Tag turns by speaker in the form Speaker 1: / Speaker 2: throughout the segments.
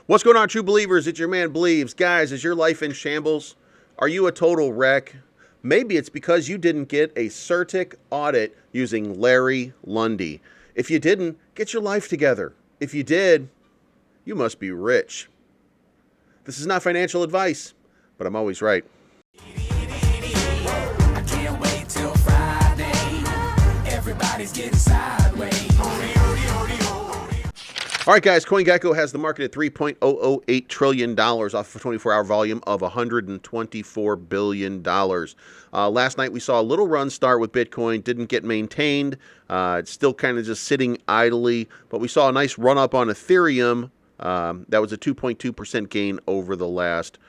Speaker 1: What's going on, true believers? It's your man Believes. Guys, is your life in shambles? Are you a total wreck? Maybe it's because you didn't get a CERTIC audit using Larry Lundy. If you didn't, get your life together. If you did, you must be rich. This is not financial advice, but I'm always right.
Speaker 2: I can't wait till Friday. Everybody's getting sideways.
Speaker 1: All right, guys, CoinGecko has the market at $3.008 trillion off of a 24-hour volume of $124 billion. Last night, we saw a little run start with Bitcoin. Didn't get maintained. It's still kind of just sitting idly. But we saw a nice run up on Ethereum. That was a 2.2% gain over the last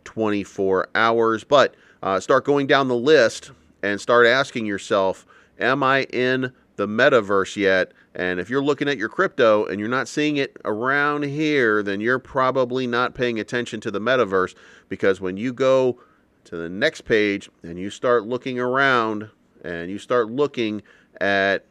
Speaker 1: 24 hours. But start going down the list and start asking yourself, am I in the metaverse yet? And if you're looking at your crypto and you're not seeing it around here, then you're probably not paying attention to the metaverse, because when you go to the next page and you start looking around and you start looking at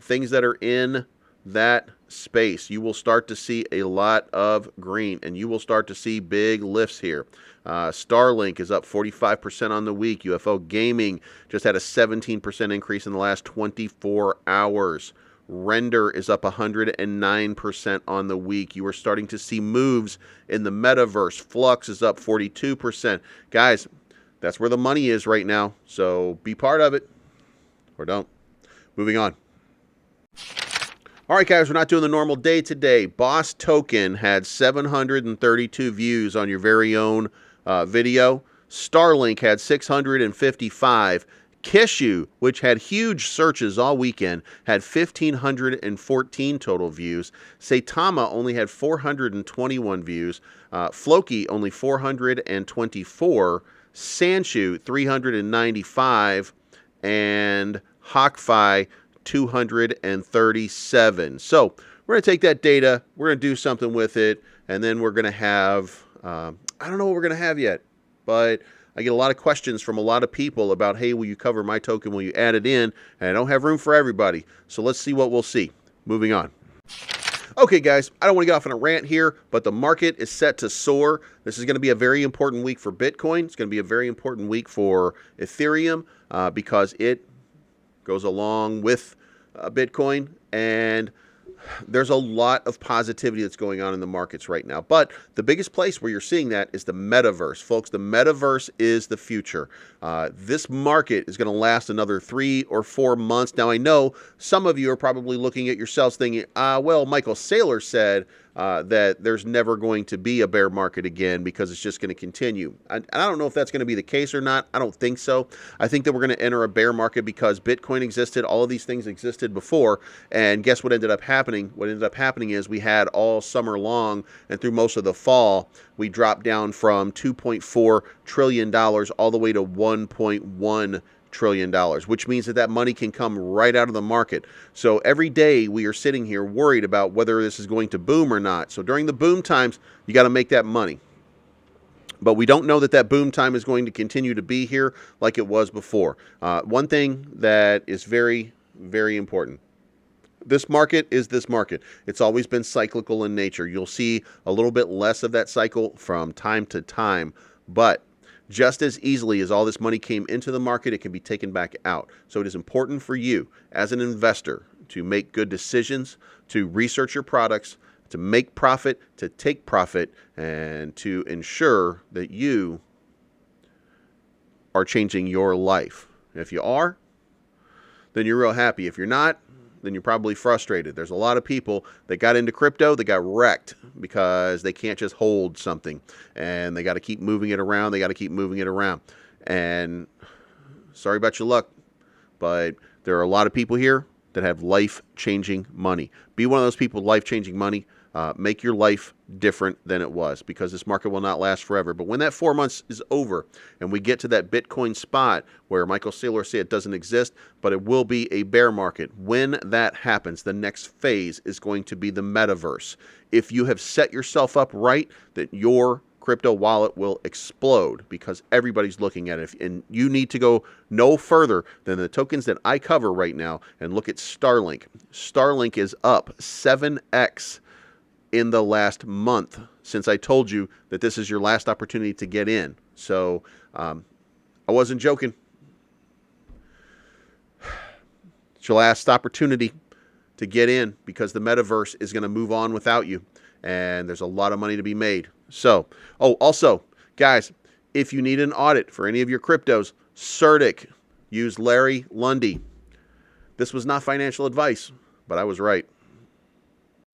Speaker 1: things that are in that space, you will start to see a lot of green and you will start to see big lifts here. Starlink is up 45% on the week. UFO Gaming just had a 17% increase in the last 24 hours. Render is up 109% on the week. You are starting to see moves in the metaverse. Flux is up 42%. Guys, that's where the money is right now. So be part of it or don't. Moving on. All right, guys, we're not doing the normal day today. Boss Token had 732 views on your very own video. Starlink had 655. Kishu, which had huge searches all weekend, had 1,514 total views. Saitama only had 421 views. Floki only 424. Sanshu 395. And Hawkfi 237. So we're going to take that data, we're going to do something with it, and then we're going to have, I don't know what we're going to have yet, but I get a lot of questions from a lot of people about, hey, will you cover my token? Will you add it in? And I don't have room for everybody. So let's see what we'll see. Moving on. Okay, guys, I don't want to get off on a rant here, but the market is set to soar. This is going to be a very important week for Bitcoin. It's going to be a very important week for Ethereum because it goes along with Bitcoin, and there's a lot of positivity that's going on in the markets right now. But the biggest place where you're seeing that is the metaverse. Folks, the metaverse is the future. This market is going to last another 3 or 4 months. Now, I know some of you are probably looking at yourselves thinking, well, Michael Saylor said that there's never going to be a bear market again because it's just going to continue. I don't know if that's going to be the case or not. I don't think so. I think that we're going to enter a bear market because Bitcoin existed. All of these things existed before. And guess what ended up happening? What ended up happening is we had all summer long and through most of the fall, we dropped down from $2.4 trillion all the way to $1.1 trillion, which means that money can come right out of the market. So every day we are sitting here worried about whether this is going to boom or not. So during the boom times, you got to make that money. But we don't know that boom time is going to continue to be here like it was before. One thing that is very, very important. This market is this market. It's always been cyclical in nature. You'll see a little bit less of that cycle from time to time, but just as easily as all this money came into the market, it can be taken back out. So it is important for you as an investor to make good decisions, to research your products, to make profit, to take profit, and to ensure that you are changing your life. If you are, then you're real happy. If you're not, then you're probably frustrated. There's a lot of people that got into crypto that got wrecked because they can't just hold something and they got to keep moving it around. They got to keep moving it around. And sorry about your luck, but there are a lot of people here that have life-changing money. Be one of those people with life-changing money. Make your life different than it was, because this market will not last forever. But when that 4 months is over and we get to that Bitcoin spot where Michael Saylor said it doesn't exist, but it will be a bear market, when that happens, the next phase is going to be the metaverse. If you have set yourself up right, that your crypto wallet will explode because everybody's looking at it. And you need to go no further than the tokens that I cover right now and look at Starlink. Starlink is up 7x in the last month since I told you that this is your last opportunity to get in. So I wasn't joking. It's your last opportunity to get in because the metaverse is going to move on without you. And there's a lot of money to be made. So, also, guys, if you need an audit for any of your cryptos, Certic, use Larry Lundy. This was not financial advice, but I was right.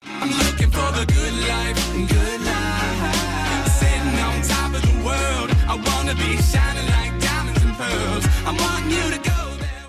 Speaker 2: I'm looking for the good life, good life. Sitting on top of the world. I wanna be shining like diamonds and pearls. I want you to go.